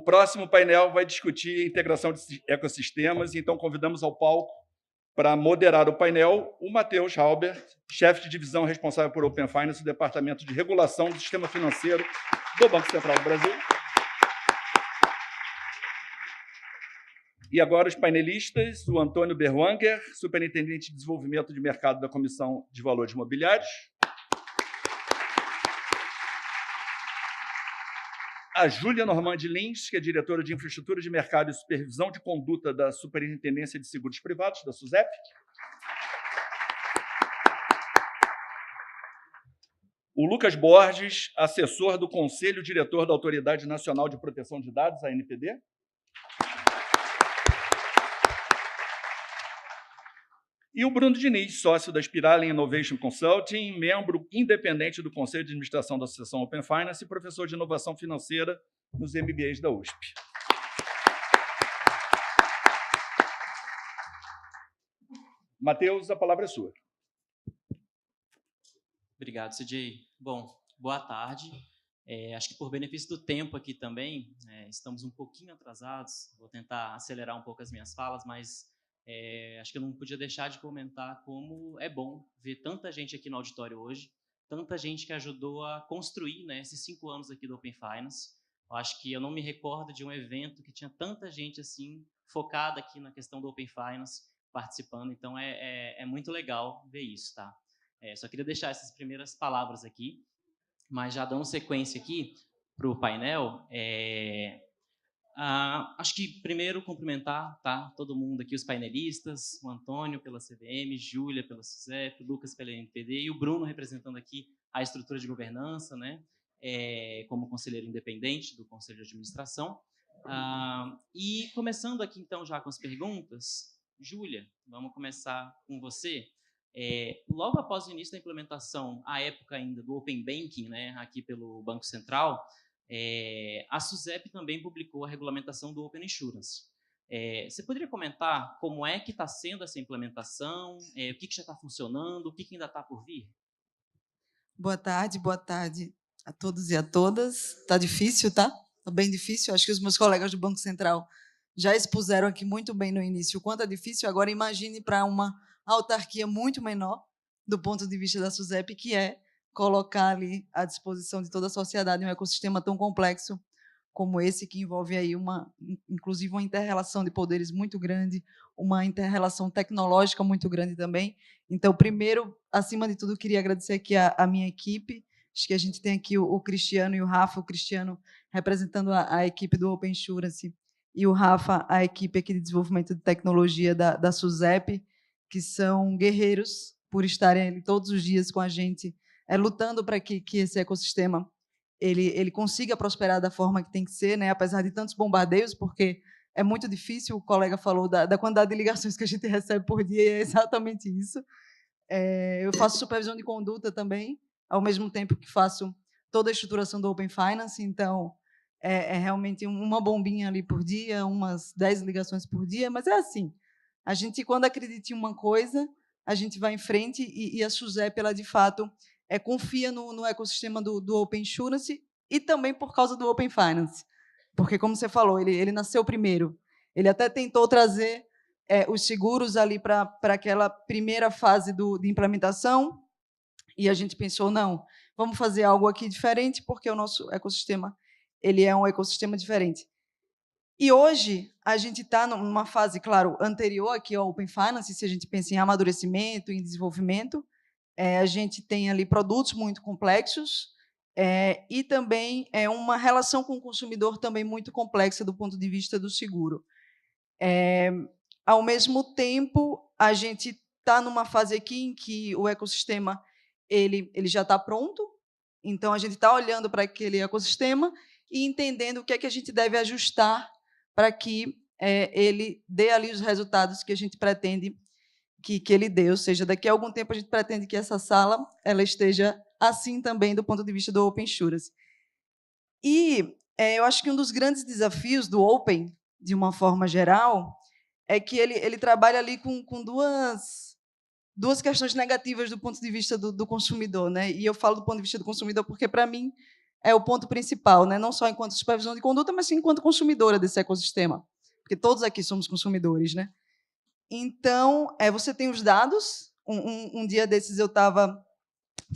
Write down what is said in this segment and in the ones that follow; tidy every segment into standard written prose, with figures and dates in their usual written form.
próximo painel vai discutir a integração de ecossistemas, então convidamos ao palco para moderar o painel o Matheus Halbert, chefe de divisão responsável por Open Finance do Departamento de Regulação do Sistema Financeiro do Banco Central do Brasil. E agora os painelistas, o Antônio Berwanger, superintendente de desenvolvimento de mercado da Comissão de Valores Imobiliários, a Júlia Normandi Lins, que é diretora de Infraestrutura de Mercado e Supervisão de Conduta da Superintendência de Seguros Privados, da SUSEP. O Lucas Borges, assessor do Conselho Diretor da Autoridade Nacional de Proteção de Dados, a ANPD. E o Bruno Diniz, sócio da Spiralen Innovation Consulting, membro independente do Conselho de Administração da Associação Open Finance e professor de inovação financeira nos MBAs da USP. Matheus, a palavra é sua. Obrigado, CJ. Bom, boa tarde. Acho que por benefício do tempo aqui também, estamos um pouquinho atrasados, vou tentar acelerar um pouco as minhas falas, mas acho que eu não podia deixar de comentar como é bom ver tanta gente aqui no auditório hoje, tanta gente que ajudou a construir, né, esses 5 anos aqui do Open Finance. Eu acho que eu não me recordo de um evento que tinha tanta gente assim focada aqui na questão do Open Finance participando, então é muito legal ver isso, tá? Só queria deixar essas primeiras palavras aqui, mas já dando sequência aqui para o painel, acho que primeiro cumprimentar, tá, todo mundo aqui, os painelistas, o Antônio pela CVM, Júlia pela SUSEP, Lucas pela NPD e o Bruno representando aqui a estrutura de governança, né, como conselheiro independente do Conselho de Administração. E começando aqui então já com as perguntas, Júlia, vamos começar com você. Logo após o início da implementação, à época ainda do Open Banking, né, aqui pelo Banco Central, a SUSEP também publicou a regulamentação do Open Insurance. Você poderia comentar como é que está sendo essa implementação, o que já está funcionando, o que ainda está por vir? Boa tarde a todos e a todas. Está difícil, tá? Está bem difícil. Acho que os meus colegas do Banco Central já expuseram aqui muito bem no início o quanto é difícil. Agora, imagine para uma autarquia muito menor, do ponto de vista da SUSEP, que é colocar ali à disposição de toda a sociedade um ecossistema tão complexo como esse, que envolve aí inclusive uma inter-relação de poderes muito grande, uma inter-relação tecnológica muito grande também. Então, primeiro, acima de tudo, queria agradecer aqui a minha equipe. Acho que a gente tem aqui o Cristiano e o Rafa, o Cristiano representando a equipe do Open Insurance e o Rafa, a equipe aqui de desenvolvimento de tecnologia da SUSEP, que são guerreiros por estarem ali todos os dias com a gente, lutando para que esse ecossistema ele consiga prosperar da forma que tem que ser, né? Apesar de tantos bombardeios, porque é muito difícil, o colega falou da quantidade de ligações que a gente recebe por dia, e é exatamente isso. Eu faço supervisão de conduta também, ao mesmo tempo que faço toda a estruturação do Open Finance, então é realmente uma bombinha ali por dia, umas 10 ligações por dia, mas é assim, a gente, quando acredita em uma coisa, a gente vai em frente, e a SUSEP, ela, de fato, confia no ecossistema do Open Insurance e também por causa do Open Finance, porque, como você falou, ele nasceu primeiro. Ele até tentou trazer os seguros ali para aquela primeira fase de implementação, e a gente pensou, não, vamos fazer algo aqui diferente, porque o nosso ecossistema ele é um ecossistema diferente. E hoje a gente está numa fase, claro, anterior aqui ao Open Finance, se a gente pensa em amadurecimento, em desenvolvimento, a gente tem ali produtos muito complexos, e também uma relação com o consumidor também muito complexa do ponto de vista do seguro. Ao mesmo tempo, a gente está numa fase aqui em que o ecossistema ele já está pronto, então a gente está olhando para aquele ecossistema e entendendo o que é que a gente deve ajustar para que ele dê ali os resultados que a gente pretende que ele dê, ou seja, daqui a algum tempo a gente pretende que essa sala ela esteja assim também do ponto de vista do Open Insurance. E eu acho que um dos grandes desafios do Open, de uma forma geral, é que ele trabalha ali com duas questões negativas do ponto de vista do consumidor, né? E eu falo do ponto de vista do consumidor porque, para mim, é o ponto principal, né? Não só enquanto supervisão de conduta, mas sim enquanto consumidora desse ecossistema, porque todos aqui somos consumidores, né? Então, você tem os dados. Um dia desses eu estava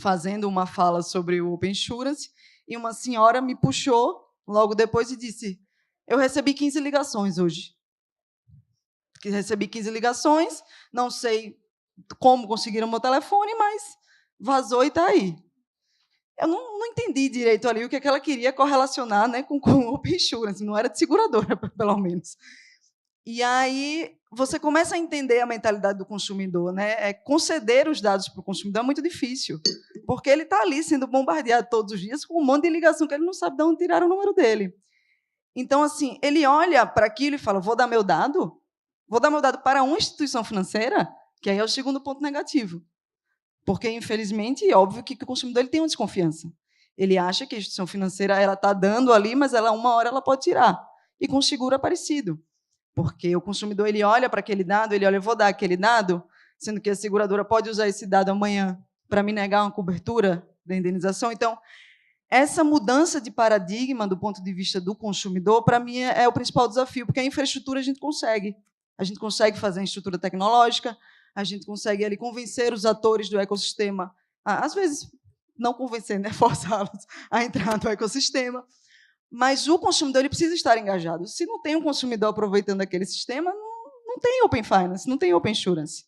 fazendo uma fala sobre o Open Insurance e uma senhora me puxou logo depois e disse: eu recebi 15 ligações hoje. Recebi 15 ligações, não sei como conseguiram meu telefone, mas vazou e está aí. Eu não entendi direito ali o que ela queria correlacionar, né, com o Open Insurance, não era de seguradora, pelo menos. E aí você começa a entender a mentalidade do consumidor, né? Conceder os dados para o consumidor é muito difícil, porque ele está ali sendo bombardeado todos os dias com um monte de ligação que ele não sabe de onde tiraram o número dele. Então, assim, ele olha para aquilo e fala: vou dar meu dado para uma instituição financeira, que aí é o segundo ponto negativo. Porque, infelizmente, é óbvio que o consumidor ele tem uma desconfiança. Ele acha que a instituição financeira está dando ali, mas uma hora ela pode tirar. E com o seguro é parecido. Porque o consumidor ele olha para aquele dado, ele olha: eu vou dar aquele dado, sendo que a seguradora pode usar esse dado amanhã para me negar uma cobertura da indenização. Então, essa mudança de paradigma do ponto de vista do consumidor, para mim, é o principal desafio, porque a infraestrutura a gente consegue. A gente consegue fazer a estrutura tecnológica, a gente consegue ali convencer os atores do ecossistema, às vezes não convencer, né, forçá-los a entrar no ecossistema, mas o consumidor ele precisa estar engajado. Se não tem um consumidor aproveitando aquele sistema, não tem Open Finance, não tem Open Insurance.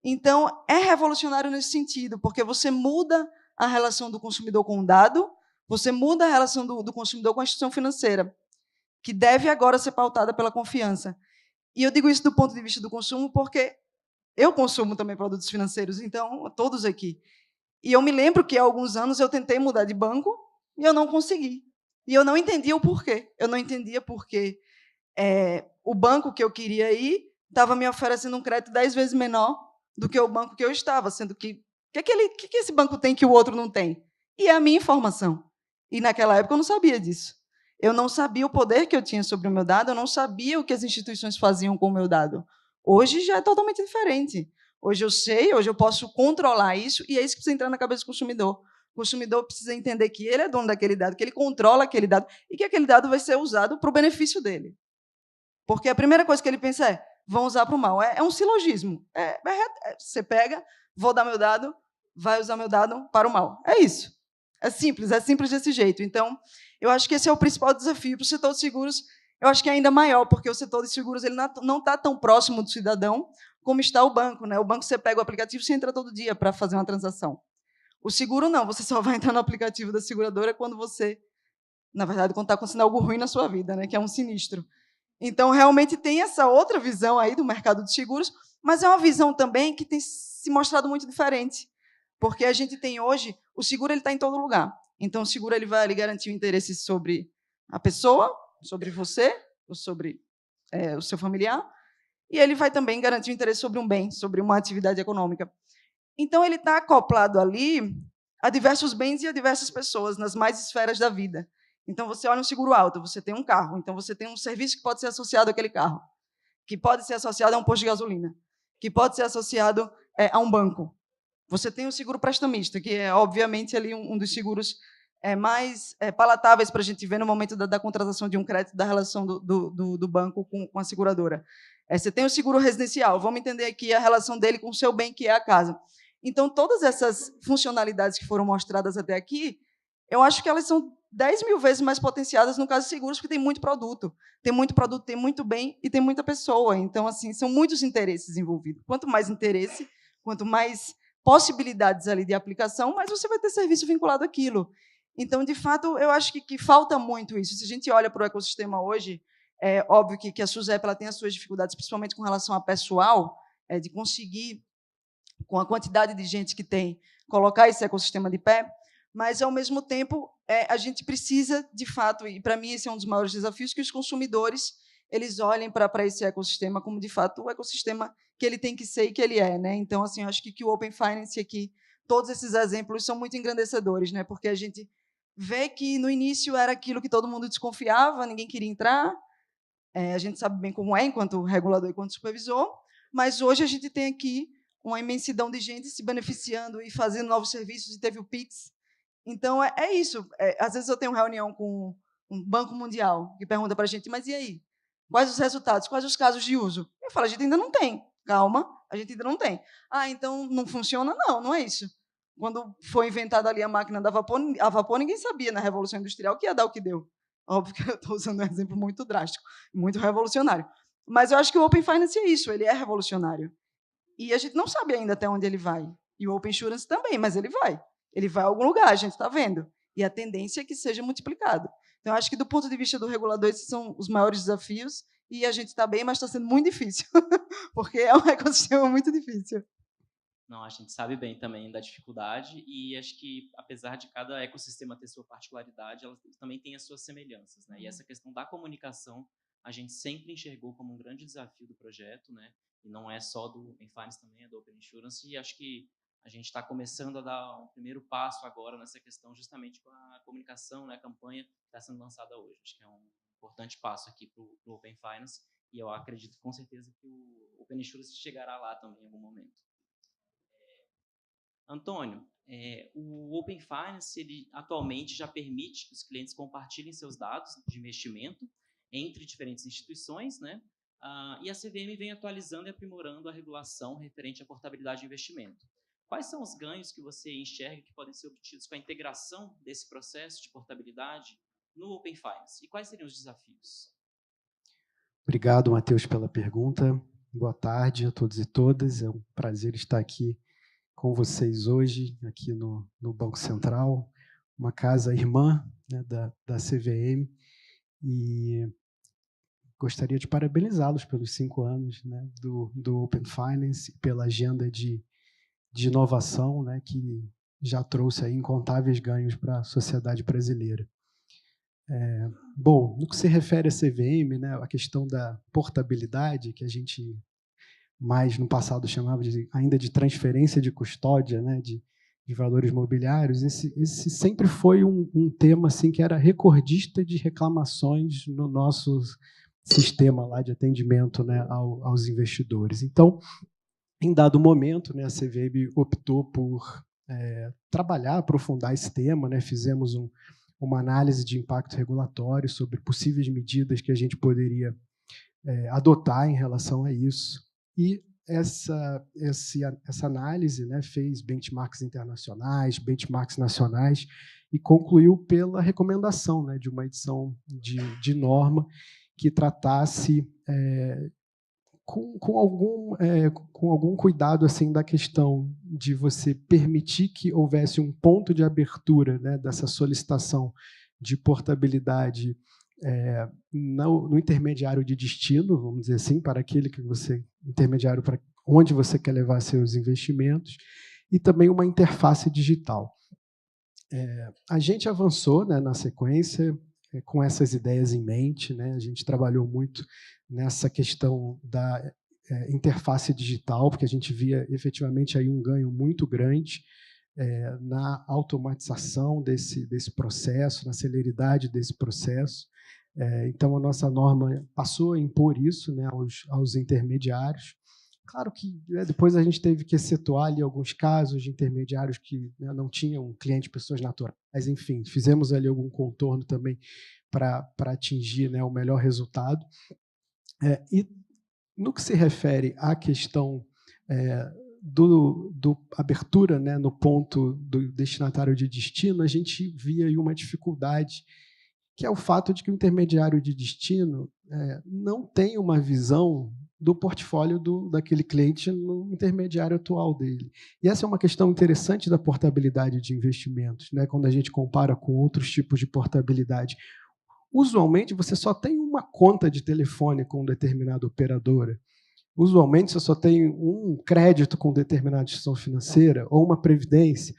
Então, é revolucionário nesse sentido, porque você muda a relação do consumidor com o dado, você muda a relação do consumidor com a instituição financeira, que deve agora ser pautada pela confiança. E eu digo isso do ponto de vista do consumo, porque eu consumo também produtos financeiros, então, todos aqui. E eu me lembro que há alguns anos eu tentei mudar de banco e eu não consegui. E eu não entendia o porquê. Eu não entendia porque o banco que eu queria ir estava me oferecendo um crédito 10 vezes menor do que o banco que eu estava, sendo que o que esse banco tem que o outro não tem? E é a minha informação. E naquela época eu não sabia disso. Eu não sabia o poder que eu tinha sobre o meu dado, eu não sabia o que as instituições faziam com o meu dado. Hoje já é totalmente diferente. Hoje eu sei, hoje eu posso controlar isso, e é isso que precisa entrar na cabeça do consumidor. O consumidor precisa entender que ele é dono daquele dado, que ele controla aquele dado, e que aquele dado vai ser usado para o benefício dele. Porque a primeira coisa que ele pensa é: vão usar para o mal. É um silogismo. Você pega, vou dar meu dado, vai usar meu dado para o mal. É isso. É simples desse jeito. Então, eu acho que esse é o principal desafio para o setor de seguros. Eu acho que é ainda maior, porque o setor de seguros ele não está tão próximo do cidadão como está o banco, né? O banco, você pega o aplicativo, você entra todo dia para fazer uma transação. O seguro, não. Você só vai entrar no aplicativo da seguradora quando você, na verdade, quando está acontecendo algo ruim na sua vida, né? Que é um sinistro. Então, realmente, tem essa outra visão aí do mercado de seguros, mas é uma visão também que tem se mostrado muito diferente, porque a gente tem hoje, o seguro está em todo lugar. Então, o seguro ele vai ali garantir o interesse sobre a pessoa, sobre você, ou sobre o seu familiar, e ele vai também garantir o interesse sobre um bem, sobre uma atividade econômica. Então, ele está acoplado ali a diversos bens e a diversas pessoas, nas mais esferas da vida. Então, você olha um seguro alto, você tem um carro, então você tem um serviço que pode ser associado àquele carro, que pode ser associado a um posto de gasolina, que pode ser associado a um banco. Você tem o seguro prestamista, que é, obviamente, ali um dos seguros mais palatáveis para a gente ver no momento da contratação de um crédito, da relação do banco com a seguradora. Você tem o seguro residencial, vamos entender aqui a relação dele com o seu bem, que é a casa. Então, todas essas funcionalidades que foram mostradas até aqui, eu acho que elas são 10 mil vezes mais potenciadas no caso de seguros, porque tem muito produto. Tem muito bem e tem muita pessoa. Então, assim, são muitos interesses envolvidos. Quanto mais interesse, quanto mais possibilidades ali de aplicação, mais você vai ter serviço vinculado àquilo. Então, de fato, eu acho que falta muito isso. Se a gente olha para o ecossistema hoje, é óbvio que a SUSEP ela tem as suas dificuldades, principalmente com relação a pessoal, de conseguir, com a quantidade de gente que tem, colocar esse ecossistema de pé, mas, ao mesmo tempo, a gente precisa, de fato, e para mim esse é um dos maiores desafios, que os consumidores eles olhem para esse ecossistema como, de fato, o ecossistema que ele tem que ser e que ele é. Né? Então, assim, eu acho que o Open Finance aqui, todos esses exemplos são muito engrandecedores, né? Porque a gente vê que, no início, era aquilo que todo mundo desconfiava, ninguém queria entrar, a gente sabe bem como é, enquanto regulador e enquanto supervisor, mas hoje a gente tem aqui uma imensidão de gente se beneficiando e fazendo novos serviços, e teve o Pix. Então, é isso. Às vezes eu tenho reunião com um Banco Mundial que pergunta para a gente, mas e aí? Quais os resultados? Quais os casos de uso? Eu falo, a gente ainda não tem. Calma, a gente ainda não tem. Ah, então não funciona? Não, não é isso. Quando foi inventada ali a máquina a vapor, ninguém sabia na Revolução Industrial que ia dar o que deu. Óbvio que eu estou usando um exemplo muito drástico, muito revolucionário. Mas eu acho que o Open Finance é isso, ele é revolucionário. E a gente não sabe ainda até onde ele vai. E o Open Insurance também, mas ele vai. Ele vai a algum lugar, a gente está vendo. E a tendência é que seja multiplicado. Então, acho que, do ponto de vista do regulador, esses são os maiores desafios. E a gente está bem, mas está sendo muito difícil, porque é um ecossistema muito difícil. Não, a gente sabe bem também da dificuldade e acho que, apesar de cada ecossistema ter sua particularidade, elas também têm as suas semelhanças, né? E essa questão da comunicação a gente sempre enxergou como um grande desafio do projeto, né? E não é só do Open Finance, também é do Open Insurance, e acho que a gente está começando a dar um primeiro passo agora nessa questão, justamente com a comunicação, né? A campanha que está sendo lançada hoje. Acho que é um importante passo aqui para o Open Finance, e eu acredito com certeza que o Open Insurance chegará lá também em algum momento. Antônio, o Open Finance, ele atualmente já permite que os clientes compartilhem seus dados de investimento entre diferentes instituições, né? E a CVM vem atualizando e aprimorando a regulação referente à portabilidade de investimento. Quais são os ganhos que você enxerga que podem ser obtidos com a integração desse processo de portabilidade no Open Finance? E quais seriam os desafios? Obrigado, Matheus, pela pergunta. Boa tarde a todos e todas. É um prazer estar aqui com vocês hoje, aqui no Banco Central, uma casa irmã, né, da CVM, e gostaria de parabenizá-los pelos 5 anos, né, do Open Finance, pela agenda de inovação, né, que já trouxe aí incontáveis ganhos para a sociedade brasileira. Bom, no que se refere à CVM, né, a questão da portabilidade, que a gente mais no passado chamava ainda de transferência de custódia, né, de valores mobiliários, esse sempre foi um tema assim, que era recordista de reclamações no nosso sistema lá de atendimento, né, aos investidores. Então, em dado momento, né, a CVM optou por trabalhar, aprofundar esse tema, né, fizemos uma análise de impacto regulatório sobre possíveis medidas que a gente poderia adotar em relação a isso. E essa análise, né, fez benchmarks internacionais, benchmarks nacionais, e concluiu pela recomendação, né, de uma edição de norma que tratasse com algum cuidado assim, da questão de você permitir que houvesse um ponto de abertura, né, dessa solicitação de portabilidade no intermediário de destino, vamos dizer assim, para aquele que você intermediário para onde você quer levar seus investimentos, e também uma interface digital. A gente avançou, né, na sequência com essas ideias em mente, né? A gente trabalhou muito nessa questão da interface digital, porque a gente via efetivamente aí um ganho muito grande na automatização desse processo, na celeridade desse processo. Então, a nossa norma passou a impor isso, né, aos intermediários. Claro que, né, depois a gente teve que excetuar ali alguns casos de intermediários que, né, não tinham cliente pessoas naturais. Mas, enfim, fizemos ali algum contorno também para atingir, né, o melhor resultado. E no que se refere à questão do abertura, né, no ponto do destinatário de destino, a gente via aí uma dificuldade, que é o fato de que o intermediário de destino não tem uma visão do portfólio daquele cliente no intermediário atual dele. E essa é uma questão interessante da portabilidade de investimentos, né, quando a gente compara com outros tipos de portabilidade. Usualmente, você só tem uma conta de telefone com determinada operadora. Usualmente, você só tem um crédito com determinada instituição financeira ou uma previdência.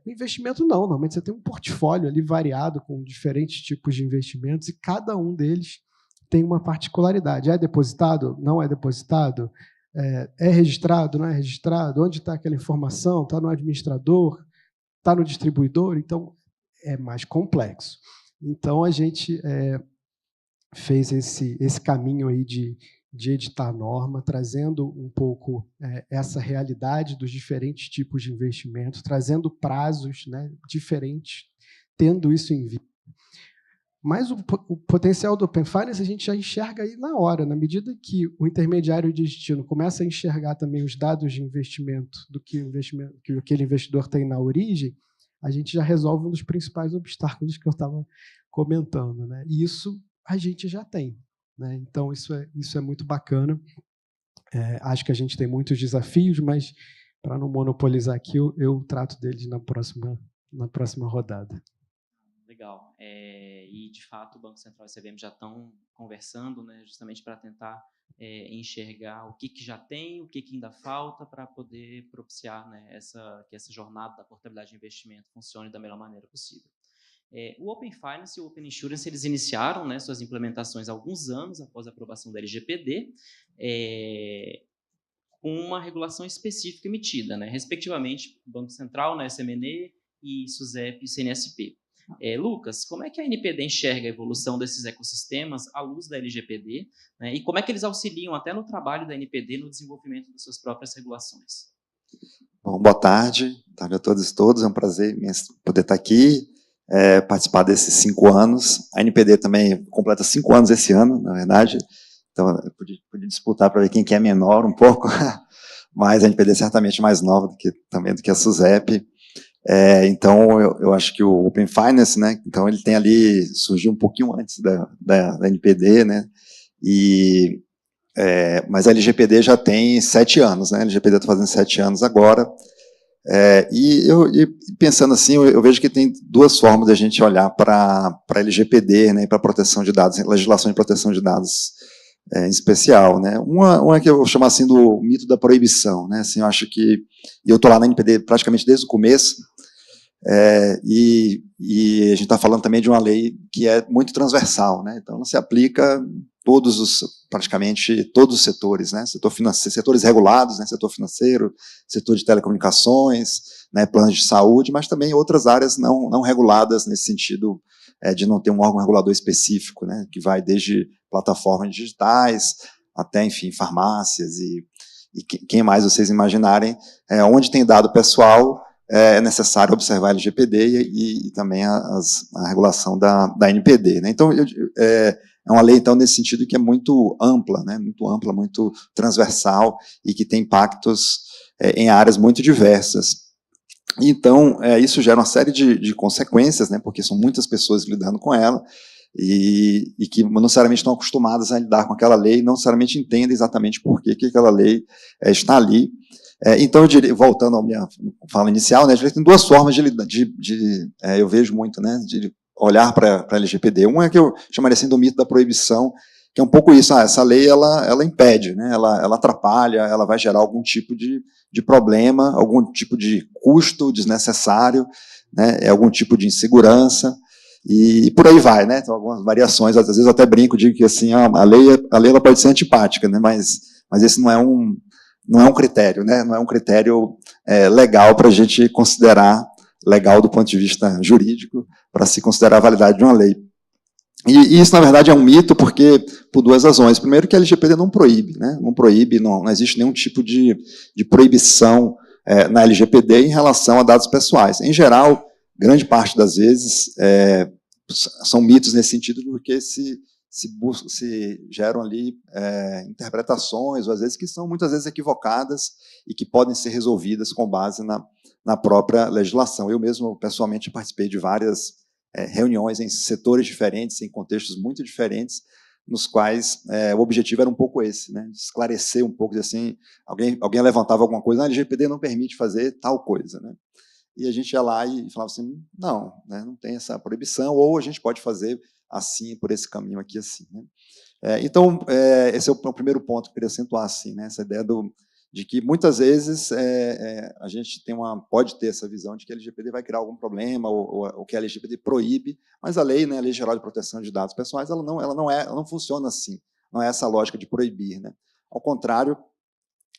O investimento não, normalmente você tem um portfólio ali variado com diferentes tipos de investimentos e cada um deles tem uma particularidade. É depositado? Não é depositado? É registrado? Não é registrado? Onde está aquela informação? Está no administrador? Está no distribuidor? Então, é mais complexo. Então, a gente fez esse caminho aí de de editar norma, trazendo um pouco essa realidade dos diferentes tipos de investimento, trazendo prazos, né, diferentes, tendo isso em vista. Mas o potencial do Open Finance a gente já enxerga aí na hora, na medida que o intermediário de destino começa a enxergar também os dados de investimento do que aquele investidor tem na origem, a gente já resolve um dos principais obstáculos que eu estava comentando, né? E isso a gente já tem, né? Então, isso é muito bacana. Acho que a gente tem muitos desafios, mas, para não monopolizar aqui, eu trato deles na próxima rodada. Legal. E, de fato, o Banco Central e a CVM já estão conversando, né, justamente para tentar enxergar o que já tem, o que ainda falta para poder propiciar, né, que essa jornada da portabilidade de investimento funcione da melhor maneira possível. O Open Finance e o Open Insurance, eles iniciaram, né, suas implementações há alguns anos após a aprovação da LGPD, com uma regulação específica emitida, né, respectivamente, Banco Central, né, SMNE, e SUSEP e CNSP. Lucas, como é que a NPD enxerga a evolução desses ecossistemas à luz da LGPD, né, e como é que eles auxiliam até no trabalho da NPD no desenvolvimento das suas próprias regulações? Bom, boa tarde a todos e todas, é um prazer poder estar aqui, participar desses 5 anos. A NPD também completa 5 anos esse ano, na verdade, então eu podia disputar para ver quem que é menor um pouco, mas a NPD é certamente mais nova do que a SUSEP. Então, eu acho que o Open Finance, né, então ele tem ali, surgiu um pouquinho antes da NPD, né, mas a LGPD já tem 7 anos, né, a LGPD está fazendo 7 anos agora, e pensando assim, eu vejo que tem 2 formas de a gente olhar para a LGPD, né, para a proteção de dados, legislação de proteção de dados em especial, né. Uma que eu chamo assim do mito da proibição, né, assim, eu acho que, eu estou lá na NPD praticamente desde o começo, e a gente está falando também de uma lei que é muito transversal, né, então ela se aplica praticamente todos os setores, né, setor financeiro, setores regulados, né, setor financeiro, setor de telecomunicações, né, planos de saúde, mas também outras áreas não reguladas nesse sentido de não ter um órgão regulador específico, né, que vai desde plataformas digitais até, enfim, farmácias e quem mais vocês imaginarem, onde tem dado pessoal, é necessário observar a LGPD e também a regulação da NPD, né? Então, é uma lei, então, nesse sentido, que é muito ampla, né? Muito transversal e que tem impactos em áreas muito diversas. Então, isso gera uma série de consequências, né? Porque são muitas pessoas lidando com ela e que não necessariamente estão acostumadas a lidar com aquela lei, não necessariamente entendem exatamente por que aquela lei está ali. Então, eu diria, voltando à minha fala inicial, né, tem 2 formas eu vejo muito, né, de olhar para a LGPD. Uma é que eu chamaria assim do mito da proibição, que é um pouco isso, essa lei ela impede, né, ela atrapalha, ela vai gerar algum tipo de problema, algum tipo de custo desnecessário, né, algum tipo de insegurança, e por aí vai, né, então, algumas variações, às vezes eu até brinco, digo que assim, a lei ela pode ser antipática, né, mas esse não é um critério, né? Não é um critério legal para a gente considerar, legal do ponto de vista jurídico, para se considerar a validade de uma lei. E isso, na verdade, é um mito, porque por 2 razões. Primeiro, que a LGPD não proíbe, né? Não proíbe, não existe nenhum tipo de proibição na LGPD em relação a dados pessoais. Em geral, grande parte das vezes, são mitos nesse sentido, porque se geram ali interpretações, ou às vezes que são muitas vezes equivocadas e que podem ser resolvidas com base na própria legislação. Eu mesmo, pessoalmente, participei de várias reuniões em setores diferentes, em contextos muito diferentes, nos quais o objetivo era um pouco esse, né, de esclarecer um pouco, assim, alguém levantava alguma coisa, a LGPD não permite fazer tal coisa, né? E a gente ia lá e falava assim, não, né, não tem essa proibição, ou a gente pode fazer assim, por esse caminho aqui, assim, né? Então, esse é o primeiro ponto que eu queria acentuar, assim, né? Essa ideia de que, muitas vezes, a gente pode ter essa visão de que a LGPD vai criar algum problema, ou que a LGPD proíbe, mas a lei, né, a Lei Geral de Proteção de Dados Pessoais, ela não funciona assim, não é essa lógica de proibir, né? Ao contrário,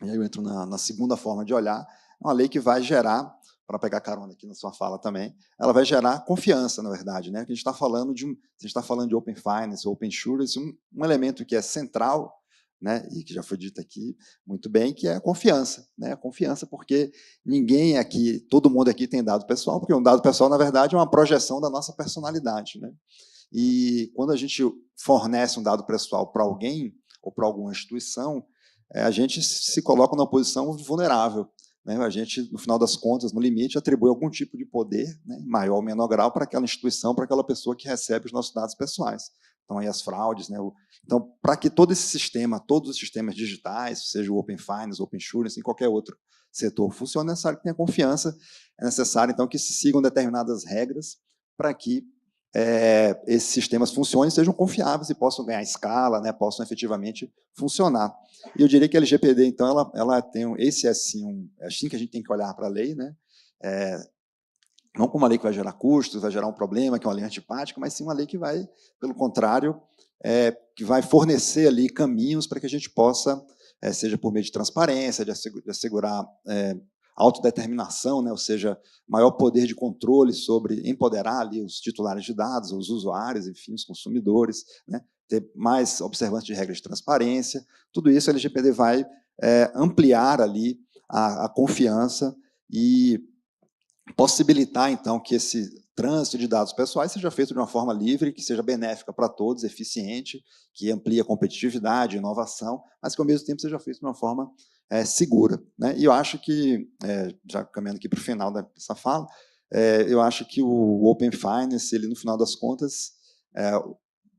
aí eu entro na segunda forma de olhar, é uma lei que vai gerar, para pegar carona aqui na sua fala também, ela vai gerar confiança, na verdade, né? Que a gente está falando de Open Finance, Open Insurance, um elemento que é central né, e que já foi dito aqui muito bem, que é a confiança, né, a confiança, porque ninguém aqui, todo mundo aqui tem dado pessoal, porque um dado pessoal, na verdade, é uma projeção da nossa personalidade, né? E quando a gente fornece um dado pessoal para alguém ou para alguma instituição, a gente se coloca numa posição vulnerável, né? A gente, no final das contas, no limite, atribui algum tipo de poder, né, maior ou menor grau, para aquela instituição, para aquela pessoa que recebe os nossos dados pessoais. Então, aí as fraudes, né? Então, para que todo esse sistema, todos os sistemas digitais, seja o Open Finance, o Open Insurance, em qualquer outro setor, funcione, é necessário que tenha confiança, é necessário, então, que se sigam determinadas regras para que esses sistemas funcionem, sejam confiáveis e possam ganhar escala, né, possam efetivamente funcionar. E eu diria que a LGPD, então, ela tem esse é assim que a gente tem que olhar para a lei, né? Não como uma lei que vai gerar custos, vai gerar um problema, que é uma lei antipática, mas sim uma lei que vai, pelo contrário, que vai fornecer ali caminhos para que a gente possa, seja por meio de transparência, de assegurar autodeterminação, né, ou seja, maior poder de controle sobre empoderar ali os titulares de dados, os usuários, enfim, os consumidores, né, ter mais observância de regras de transparência. Tudo isso a LGPD vai ampliar ali a confiança e possibilitar, então, que esse trânsito de dados pessoais seja feito de uma forma livre, que seja benéfica para todos, eficiente, que amplie a competitividade, inovação, mas que, ao mesmo tempo, seja feito de uma forma segura, né? E eu acho que, já caminhando aqui para o final dessa fala, eu acho que o Open Finance, ele, no final das contas,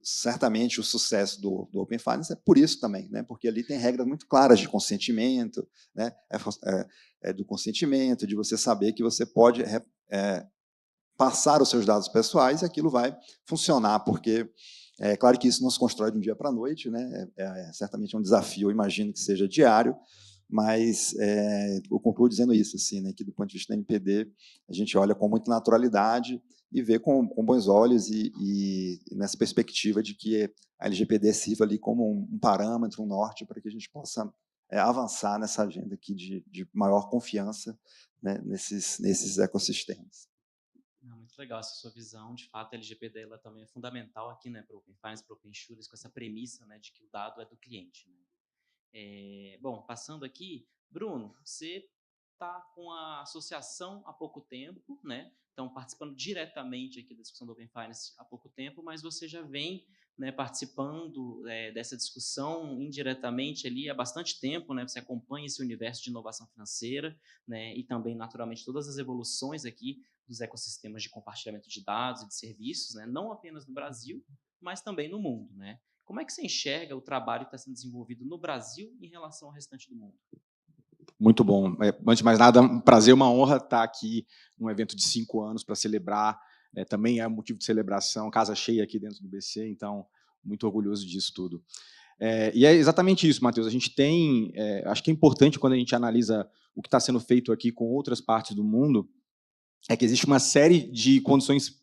certamente o sucesso do Open Finance é por isso também, né? Porque ali tem regras muito claras de consentimento, né? Do consentimento, de você saber que você pode passar os seus dados pessoais e aquilo vai funcionar, porque é claro que isso não se constrói de um dia para a noite, né? Certamente um desafio, eu imagino que seja diário, mas eu concluo dizendo isso, assim, né, que do ponto de vista da NPD, a gente olha com muita naturalidade e vê com bons olhos e nessa perspectiva de que a LGPD sirva ali como um parâmetro, um norte, para que a gente possa avançar nessa agenda aqui de maior confiança, né, nesses ecossistemas. Muito legal essa sua visão. De fato, a LGPD ela também é fundamental aqui, né, para o Open Finance, para o Open Insurance, com essa premissa, né, de que o dado é do cliente, né? Bom, passando aqui, Bruno, você está com a associação há pouco tempo, né? Então, participando diretamente aqui da discussão do Open Finance há pouco tempo, mas você já vem, né, participando dessa discussão indiretamente ali há bastante tempo, né? Você acompanha esse universo de inovação financeira, né? E também, naturalmente, todas as evoluções aqui dos ecossistemas de compartilhamento de dados e de serviços, né? Não apenas no Brasil, mas também no mundo, né? Como é que você enxerga o trabalho que está sendo desenvolvido no Brasil em relação ao restante do mundo? Muito bom. Antes de mais nada, um prazer, uma honra estar aqui num evento de 5 anos para celebrar. Também é um motivo de celebração, casa cheia aqui dentro do BC, então, muito orgulhoso disso tudo. E é exatamente isso, Matheus. A gente tem, acho que é importante quando a gente analisa o que está sendo feito aqui com outras partes do mundo, é que existe uma série de condições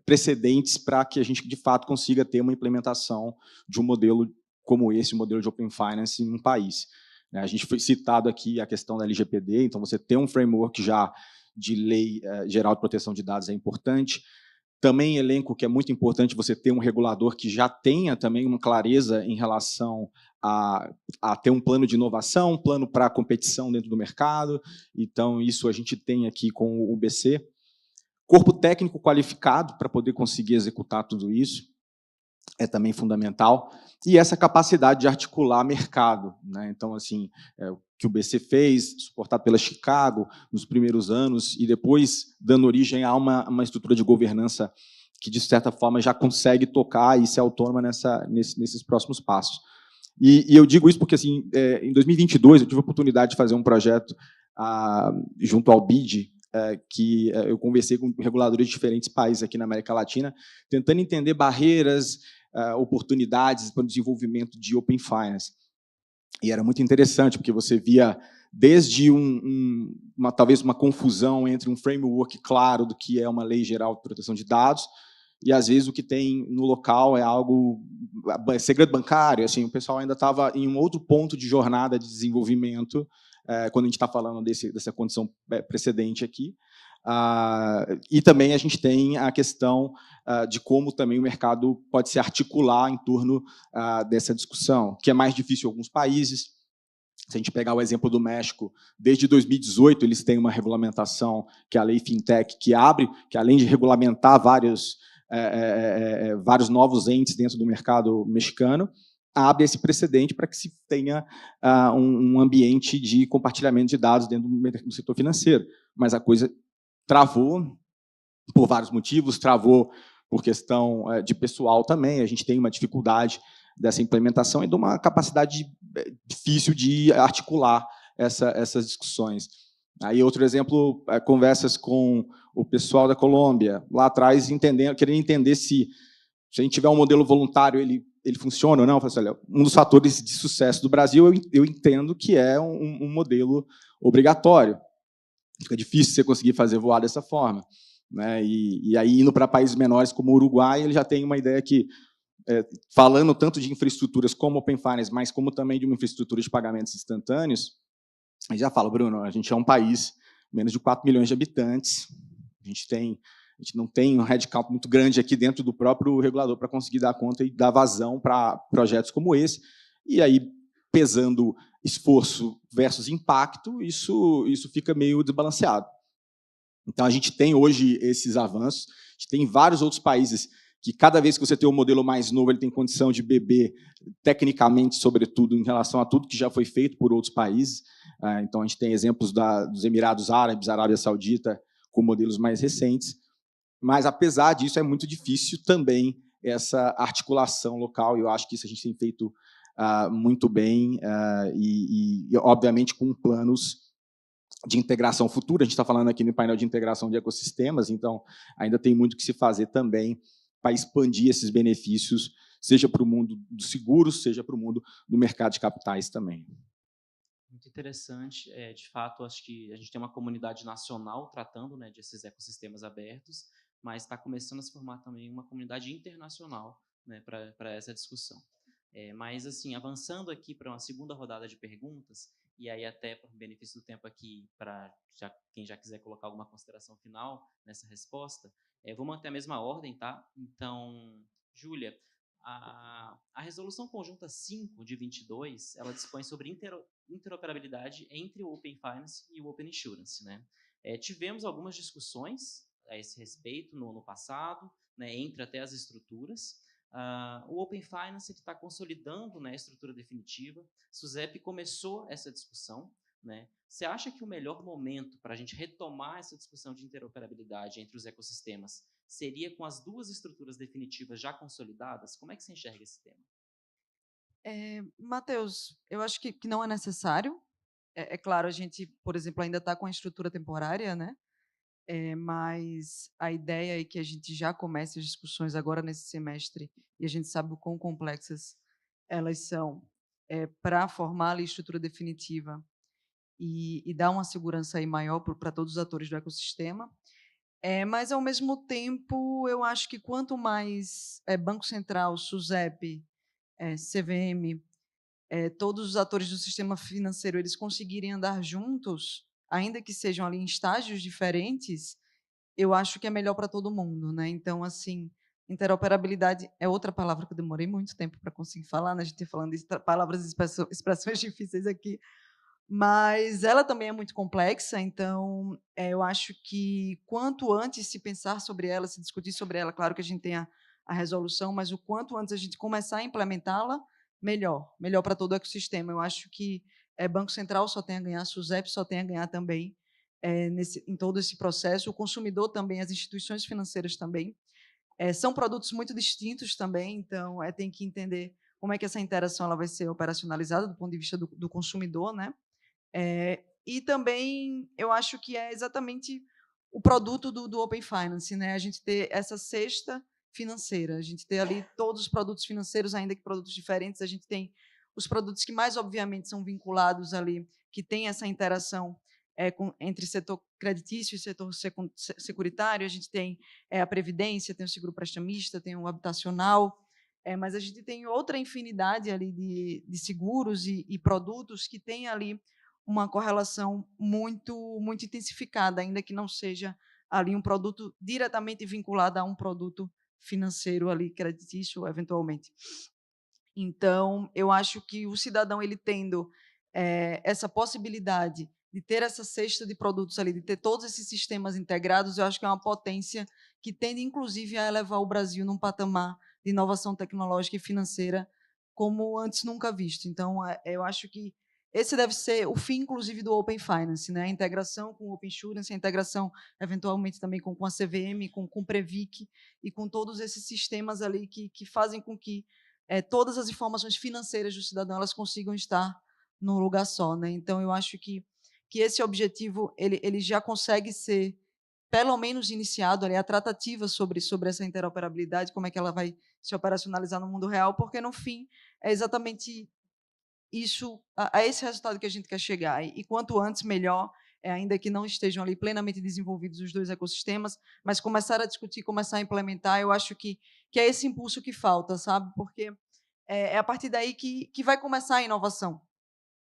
precedentes para que a gente, de fato, consiga ter uma implementação de um modelo como esse, um modelo de Open Finance em um país. A gente foi citado aqui a questão da LGPD, então você ter um framework já de lei geral de proteção de dados é importante. Também elenco que é muito importante você ter um regulador que já tenha também uma clareza em relação a ter um plano de inovação, um plano para competição dentro do mercado. Então, isso a gente tem aqui com o BC. Corpo técnico qualificado para poder conseguir executar tudo isso é também fundamental. E essa capacidade de articular mercado, né? Então, assim, o que o BC fez, suportado pela Chicago nos primeiros anos, e depois dando origem a uma estrutura de governança que, de certa forma, já consegue tocar e ser autônoma nesses próximos passos. E eu digo isso porque, assim, em 2022, eu tive a oportunidade de fazer um projeto junto ao BID, que eu conversei com reguladores de diferentes países aqui na América Latina, tentando entender barreiras, oportunidades para o desenvolvimento de Open Finance. E era muito interessante, porque você via desde talvez uma confusão entre um framework claro do que é uma lei geral de proteção de dados, e às vezes o que tem no local é algo segredo bancário, assim, o pessoal ainda estava em um outro ponto de jornada de desenvolvimento, quando a gente está falando dessa condição precedente aqui. E também a gente tem a questão de como também o mercado pode se articular em torno dessa discussão, que é mais difícil em alguns países. Se a gente pegar o exemplo do México, desde 2018 eles têm uma regulamentação, que é a Lei Fintech, que abre, que além de regulamentar vários novos entes dentro do mercado mexicano, abre esse precedente para que se tenha um ambiente de compartilhamento de dados dentro do setor financeiro. Mas a coisa travou por vários motivos, travou por questão de pessoal também, a gente tem uma dificuldade dessa implementação e de uma capacidade difícil de articular essas discussões. Aí outro exemplo, conversas com o pessoal da Colômbia, lá atrás, querendo entender se a gente tiver um modelo voluntário, ele funciona ou não. Eu falei assim, olha, um dos fatores de sucesso do Brasil, eu entendo que é um modelo obrigatório. Fica difícil você conseguir fazer voar dessa forma. Né? E aí, indo para países menores como o Uruguai, ele já tem uma ideia que, falando tanto de infraestruturas como Open Finance, mas como também de uma infraestrutura de pagamentos instantâneos, ele já fala, Bruno, a gente é um país menos de 4 milhões de habitantes, a gente não tem um headcount muito grande aqui dentro do próprio regulador para conseguir dar conta e dar vazão para projetos como esse, e aí, pesando esforço versus impacto, isso fica meio desbalanceado. Então, a gente tem hoje esses avanços, a gente tem vários outros países que cada vez que você tem um modelo mais novo, ele tem condição de beber, tecnicamente, sobretudo, em relação a tudo que já foi feito por outros países. Então, a gente tem exemplos dos Emirados Árabes, Arábia Saudita, com modelos mais recentes. Mas, apesar disso, é muito difícil também essa articulação local, e eu acho que isso a gente tem feito muito bem, e, obviamente, com planos de integração futura. A gente está falando aqui no painel de integração de ecossistemas, então ainda tem muito que se fazer também para expandir esses benefícios, seja para o mundo dos seguros, seja para o mundo do mercado de capitais também. Muito interessante. De fato, acho que a gente tem uma comunidade nacional tratando, né, desses ecossistemas abertos, mas está começando a se formar também uma comunidade internacional, né, para essa discussão. Mas, assim, avançando aqui para uma segunda rodada de perguntas, e aí até por benefício do tempo aqui, para quem já quiser colocar alguma consideração final nessa resposta, vou manter a mesma ordem, tá? Então, Júlia, a Resolução Conjunta 5 de 22, ela dispõe sobre interoperabilidade entre o Open Finance e o Open Insurance, né? Tivemos algumas discussões a esse respeito no passado, né, entre até as estruturas. O Open Finance está consolidando, né, a estrutura definitiva. SUSEP começou essa discussão. Né? Você acha que o melhor momento para a gente retomar essa discussão de interoperabilidade entre os ecossistemas seria com as duas estruturas definitivas já consolidadas? Como é que você enxerga esse tema? Matheus, eu acho que não é necessário. É claro, a gente, por exemplo, ainda está com a estrutura temporária, né? Mas a ideia é que a gente já comece as discussões agora nesse semestre, e a gente sabe o quão complexas elas são, para formar a estrutura definitiva e dar uma segurança aí maior para todos os atores do ecossistema. Mas, ao mesmo tempo, eu acho que quanto mais Banco Central, SUSEP, CVM, todos os atores do sistema financeiro, eles conseguirem andar juntos, ainda que sejam ali em estágios diferentes, eu acho que é melhor para todo mundo, né? Então, assim, interoperabilidade é outra palavra que eu demorei muito tempo para conseguir falar, né? A gente falando de palavras e expressões difíceis aqui, mas ela também é muito complexa, então eu acho que quanto antes se pensar sobre ela, se discutir sobre ela, claro que a gente tem a resolução, mas o quanto antes a gente começar a implementá-la, melhor para todo o ecossistema. Eu acho que Banco Central só tem a ganhar, SUSEP só tem a ganhar também em todo esse processo, o consumidor também, as instituições financeiras também. São produtos muito distintos também, então tem que entender como é que essa interação ela vai ser operacionalizada do ponto de vista do consumidor, né? E também eu acho que é exatamente o produto do Open Finance, né? A gente ter essa cesta financeira, a gente ter ali todos os produtos financeiros, ainda que produtos diferentes, a gente tem os produtos que mais obviamente são vinculados ali, que tem essa interação entre setor creditício e setor securitário. A gente tem a previdência, tem o seguro prestamista, tem o habitacional, mas a gente tem outra infinidade ali de seguros e produtos que tem ali uma correlação muito intensificada, ainda que não seja ali um produto diretamente vinculado a um produto financeiro ali, creditício, eventualmente. Então, eu acho que o cidadão, ele tendo essa possibilidade de ter essa cesta de produtos ali, de ter todos esses sistemas integrados, eu acho que é uma potência que tende, inclusive, a elevar o Brasil num patamar de inovação tecnológica e financeira como antes nunca visto. Então, eu acho que esse deve ser o fim, inclusive, do Open Finance, né? A integração com o Open Insurance, a integração, eventualmente, também com a CVM, com o Previc e com todos esses sistemas ali que fazem com que todas as informações financeiras do cidadão elas consigam estar num lugar só, né? Então eu acho que esse objetivo ele já consegue ser pelo menos iniciado ali a tratativa sobre essa interoperabilidade, como é que ela vai se operacionalizar no mundo real, porque no fim é exatamente isso, a esse resultado que a gente quer chegar. E quanto antes, melhor, ainda que não estejam ali plenamente desenvolvidos os dois ecossistemas, mas começar a discutir, começar a implementar, eu acho que é esse impulso que falta, sabe? Porque é a partir daí que vai começar a inovação.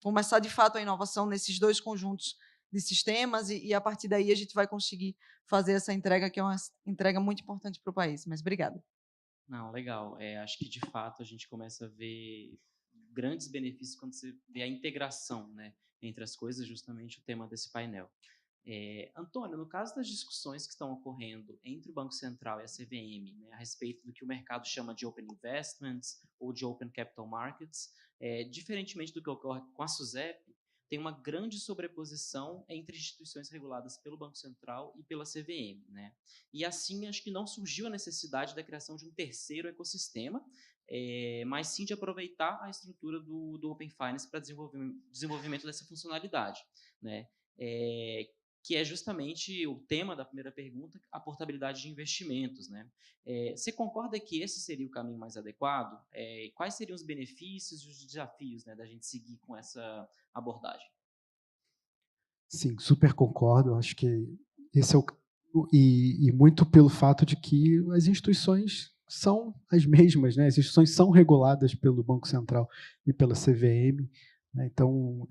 Começar, de fato, a inovação nesses dois conjuntos de sistemas e a partir daí a gente vai conseguir fazer essa entrega, que é uma entrega muito importante para o país. Mas obrigada. Não, legal. Acho que, de fato, a gente começa a ver grandes benefícios quando você vê a integração, né, entre as coisas, justamente o tema desse painel. Antônio, no caso das discussões que estão ocorrendo entre o Banco Central e a CVM, né, a respeito do que o mercado chama de Open Investments ou de Open Capital Markets, diferentemente do que ocorre com a SUSEP, tem uma grande sobreposição entre instituições reguladas pelo Banco Central e pela CVM, né? E assim, acho que não surgiu a necessidade da criação de um terceiro ecossistema, mas sim de aproveitar a estrutura do Open Finance para desenvolvimento dessa funcionalidade, né? Que é justamente o tema da primeira pergunta, a portabilidade de investimentos, né? Você concorda que esse seria o caminho mais adequado? Quais seriam os benefícios e os desafios, né, da gente seguir com essa abordagem? Sim, super concordo. Acho que esse é e muito pelo fato de que as instituições são as mesmas, né? As instituições são reguladas pelo Banco Central e pela CVM, né? Então,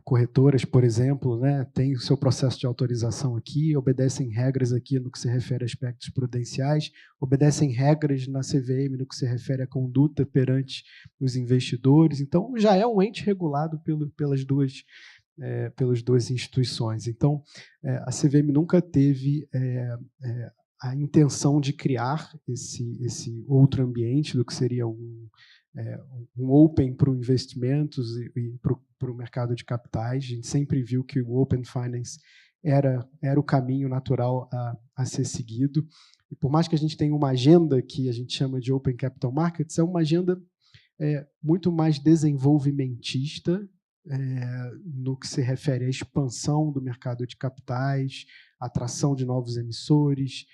corretoras, por exemplo, né, têm o seu processo de autorização aqui, obedecem regras aqui no que se refere a aspectos prudenciais, obedecem regras na CVM no que se refere à conduta perante os investidores. Então, já é um ente regulado pelas duas instituições. Então, a CVM nunca teve a intenção de criar esse outro ambiente do que seria um open para os investimentos e para o mercado de capitais. A gente sempre viu que o Open Finance era o caminho natural a ser seguido. E por mais que a gente tenha uma agenda que a gente chama de Open Capital Markets, é uma agenda muito mais desenvolvimentista, no que se refere à expansão do mercado de capitais, atração de novos emissores,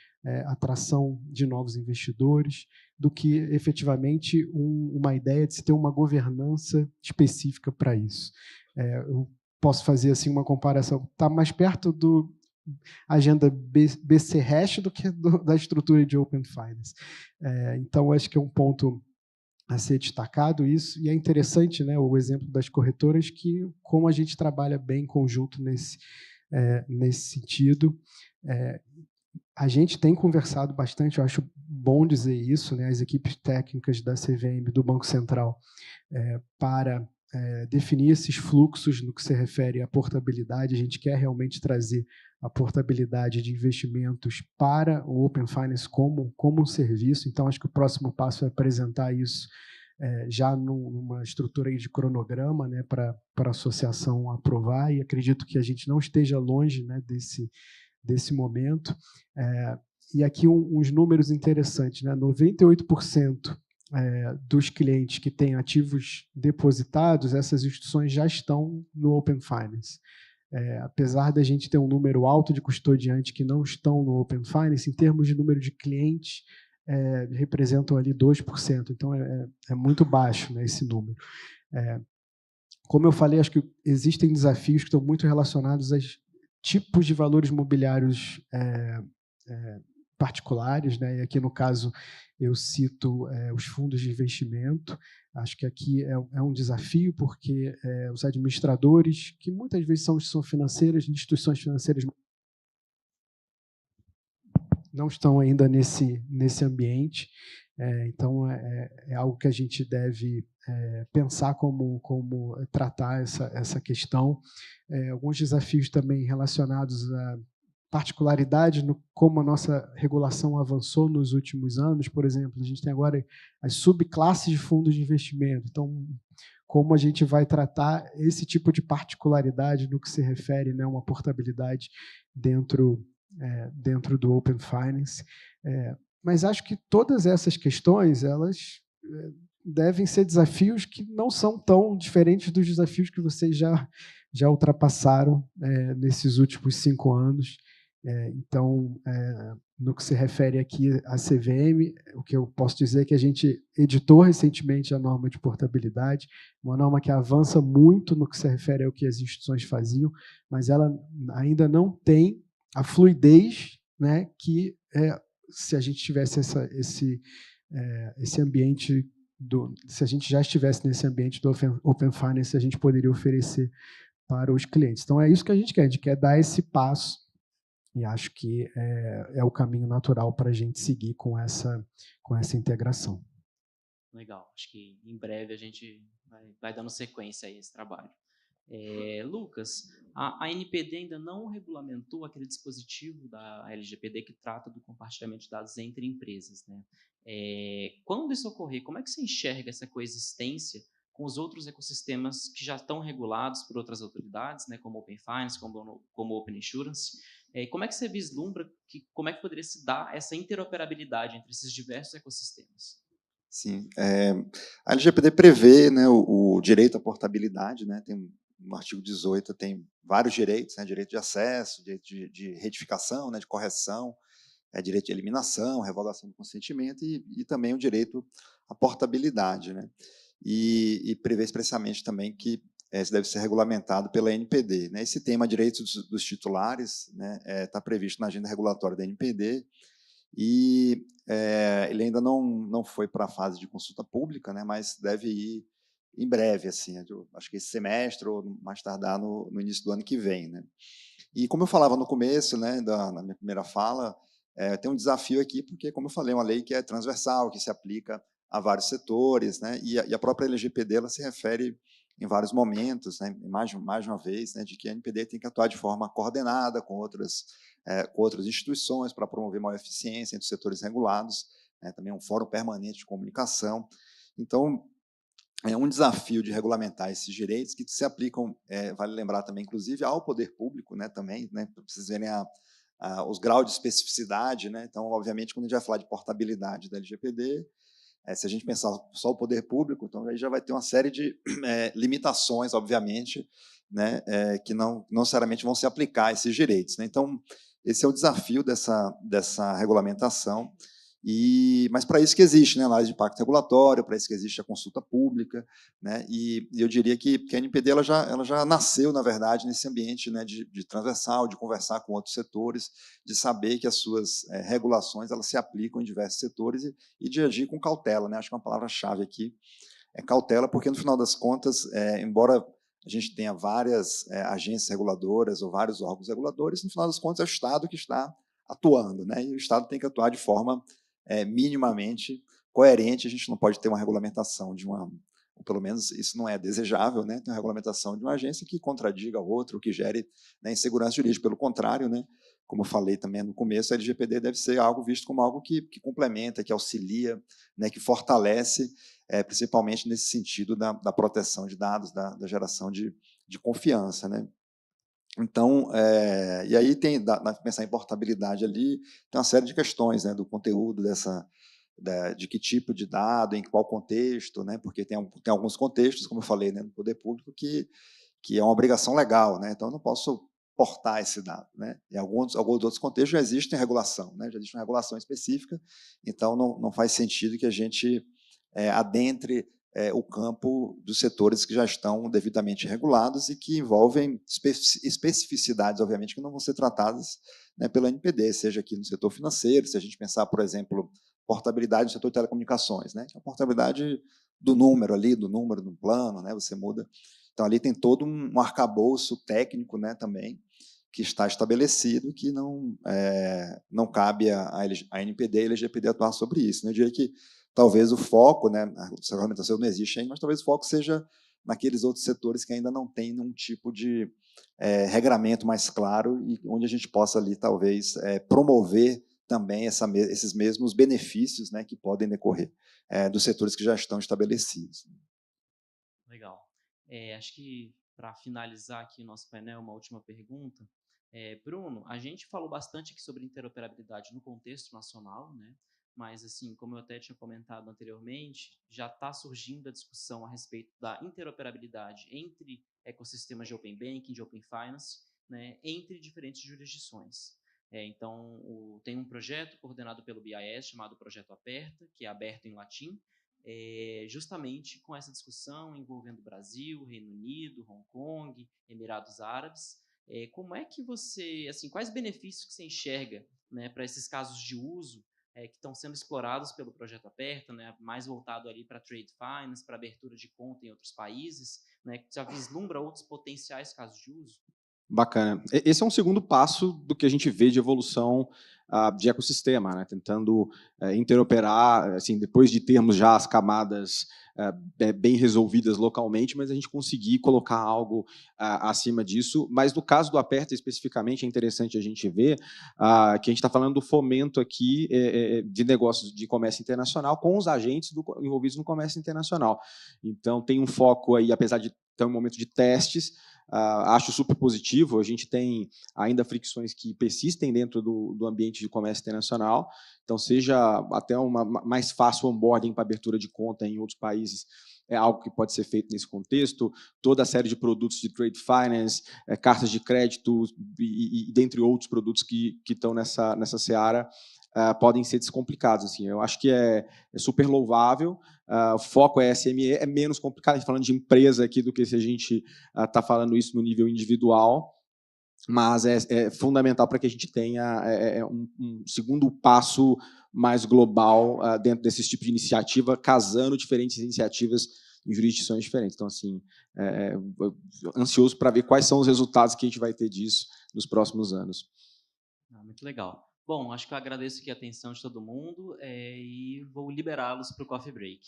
atração de novos investidores, do que efetivamente uma ideia de se ter uma governança específica para isso. Eu posso fazer assim uma comparação, está mais perto do agenda BC Hash do que da estrutura de Open Finance. Então, acho que é um ponto a ser destacado isso, e é interessante, né, o exemplo das corretoras, que como a gente trabalha bem em conjunto nesse sentido. A gente tem conversado bastante, eu acho bom dizer isso, né, as equipes técnicas da CVM, do Banco Central, para definir esses fluxos no que se refere à portabilidade. A gente quer realmente trazer a portabilidade de investimentos para o Open Finance como um serviço. Então, acho que o próximo passo é apresentar isso já numa estrutura aí de cronograma, né, para a associação aprovar, e acredito que a gente não esteja longe, né, desse momento. E aqui uns números interessantes, né? 98% dos clientes que têm ativos depositados, essas instituições já estão no Open Finance. Apesar da gente ter um número alto de custodiantes que não estão no Open Finance, em termos de número de clientes, representam ali 2%. Então, é muito baixo, né, esse número. Como eu falei, acho que existem desafios que estão muito relacionados aos tipos de valores mobiliários particulares, né? E aqui, no caso, eu cito os fundos de investimento. Acho que aqui é um desafio, porque os administradores, que muitas vezes são financeiras, instituições financeiras não estão ainda nesse ambiente. Então, é algo que a gente deve pensar como tratar essa questão. Alguns desafios também relacionados à particularidade no como a nossa regulação avançou nos últimos anos. Por exemplo, a gente tem agora as subclasses de fundos de investimento. Então, como a gente vai tratar esse tipo de particularidade no que se refere, né, a uma portabilidade dentro do Open Finance. Mas acho que todas essas questões, elas devem ser desafios que não são tão diferentes dos desafios que vocês já ultrapassaram nesses últimos 5 anos. Então, no que se refere aqui à CVM, o que eu posso dizer é que a gente editou recentemente a norma de portabilidade, uma norma que avança muito no que se refere ao que as instituições faziam, mas ela ainda não tem a fluidez, né, que se a gente tivesse esse ambiente se a gente já estivesse nesse ambiente do Open Finance, a gente poderia oferecer para os clientes. Então, é isso que a gente quer dar esse passo, e acho que é o caminho natural para a gente seguir com essa integração. Legal, acho que em breve a gente vai dando sequência a esse trabalho. Lucas, a ANPD ainda não regulamentou aquele dispositivo da LGPD que trata do compartilhamento de dados entre empresas, né? Quando isso ocorrer, como é que você enxerga essa coexistência com os outros ecossistemas que já estão regulados por outras autoridades, né, como Open Finance, como Open Insurance? Como é que você vislumbra como é que poderia se dar essa interoperabilidade entre esses diversos ecossistemas? Sim, a LGPD prevê, né, o direito à portabilidade, né, tem no artigo 18 tem vários direitos, né, direito de acesso, direito de retificação, né, de correção, direito de eliminação, revogação do consentimento e também o direito à portabilidade, né, e prevê expressamente também que isso deve ser regulamentado pela ANPD, né. Esse tema direitos dos titulares, né, está previsto na agenda regulatória da ANPD, e ele ainda não foi para a fase de consulta pública, né, mas deve ir em breve, assim, acho que esse semestre ou mais tardar no início do ano que vem, né. E como eu falava no começo, né, na minha primeira fala, tem um desafio aqui, porque, como eu falei, é uma lei que é transversal, que se aplica a vários setores, né, e a própria LGPD ela se refere em vários momentos, né, mais de uma vez, né, de que a NPD tem que atuar de forma coordenada com outras instituições para promover maior eficiência entre os setores regulados, né, também um fórum permanente de comunicação. Então, é um desafio de regulamentar esses direitos que se aplicam, vale lembrar também, inclusive, ao poder público, né, também, né, para vocês verem os graus de especificidade, né. Então, obviamente, quando a gente vai falar de portabilidade da LGPD, se a gente pensar só o poder público, então aí já vai ter uma série de limitações, obviamente, né, que não necessariamente vão se aplicar a esses direitos, né. Então, esse é o desafio dessa regulamentação, mas para isso que existe, né, a análise de impacto regulatório, para isso que existe a consulta pública, né, e eu diria que a NPD ela já nasceu, na verdade, nesse ambiente, né, de transversal, de conversar com outros setores, de saber que as suas regulações elas se aplicam em diversos setores e de agir com cautela, né. Acho que uma palavra-chave aqui é cautela, porque, no final das contas, embora a gente tenha várias agências reguladoras ou vários órgãos reguladores, no final das contas é o Estado que está atuando, né, e o Estado tem que atuar de forma minimamente coerente. A gente não pode ter uma regulamentação ou pelo menos isso não é desejável, né, ter uma regulamentação de uma agência que contradiga a outra, ou que gere, né, insegurança jurídica. Pelo contrário, né, como eu falei também no começo, a LGPD deve ser algo visto como algo que complementa, que auxilia, né, que fortalece, principalmente nesse sentido da proteção de dados, da geração de confiança, né. Então, e aí pensar em portabilidade ali, tem uma série de questões, né, do conteúdo de que tipo de dado, em qual contexto, né, porque tem alguns contextos, como eu falei, né, no poder público, que é uma obrigação legal, né, então eu não posso portar esse dado, né. Em alguns outros contextos já existe regulação, né, já existe uma regulação específica, então não faz sentido que a gente adentre o campo dos setores que já estão devidamente regulados e que envolvem especificidades, obviamente, que não vão ser tratadas, né, pela NPD, seja aqui no setor financeiro, se a gente pensar, por exemplo, portabilidade no setor de telecomunicações, né, que é a portabilidade do número do plano, né, você muda. Então, ali tem todo um arcabouço técnico, né, também, que está estabelecido, que não cabe a ANPD e a LGPD atuar sobre isso. Eu diria que talvez o foco, né, essa regulamentação não existe ainda, mas talvez o foco seja naqueles outros setores que ainda não têm nenhum tipo de regramento mais claro e onde a gente possa ali talvez promover também esses mesmos benefícios, né, que podem decorrer dos setores que já estão estabelecidos. Legal. Acho que, para finalizar aqui o nosso painel, uma última pergunta. Bruno, a gente falou bastante aqui sobre interoperabilidade no contexto nacional, né? Mas, assim, como eu até tinha comentado anteriormente, já está surgindo a discussão a respeito da interoperabilidade entre ecossistemas de Open Banking, de Open Finance, né, entre diferentes jurisdições. Então, tem um projeto coordenado pelo BIS, chamado Projeto Aperta, que é aberto em latim, justamente com essa discussão envolvendo Brasil, Reino Unido, Hong Kong, Emirados Árabes. Como é que você, assim, quais benefícios que você enxerga, né, para esses casos de uso que estão sendo explorados pelo Projeto Aperta, né, mais voltado ali para trade finance, para abertura de conta em outros países, né, que já vislumbra outros potenciais casos de uso? Bacana. Esse é um segundo passo do que a gente vê de evolução de ecossistema, né? Tentando interoperar, assim, depois de termos já as camadas bem resolvidas localmente, mas a gente conseguir colocar algo acima disso. Mas no caso do Aperta especificamente, é interessante a gente ver que a gente está falando do fomento aqui de negócios de comércio internacional com os agentes envolvidos no comércio internacional. Então, tem um foco aí, apesar de ter um momento de testes, acho super positivo. A gente tem ainda fricções que persistem dentro do ambiente de comércio internacional, então seja até mais fácil onboarding para abertura de conta em outros países, é algo que pode ser feito nesse contexto. Toda a série de produtos de trade finance, cartas de crédito e dentre outros produtos que estão nessa seara podem ser descomplicados. Assim. Eu acho que é super louvável. O foco é SME, é menos complicado, a gente falando de empresa aqui do que se a gente está falando isso no nível individual, mas é fundamental para que a gente tenha um segundo passo mais global dentro desse tipo de iniciativa, casando diferentes iniciativas em jurisdições diferentes. Então, assim, ansioso para ver quais são os resultados que a gente vai ter disso nos próximos anos. Muito legal. Bom, acho que eu agradeço aqui a atenção de todo mundo e vou liberá-los para o coffee break.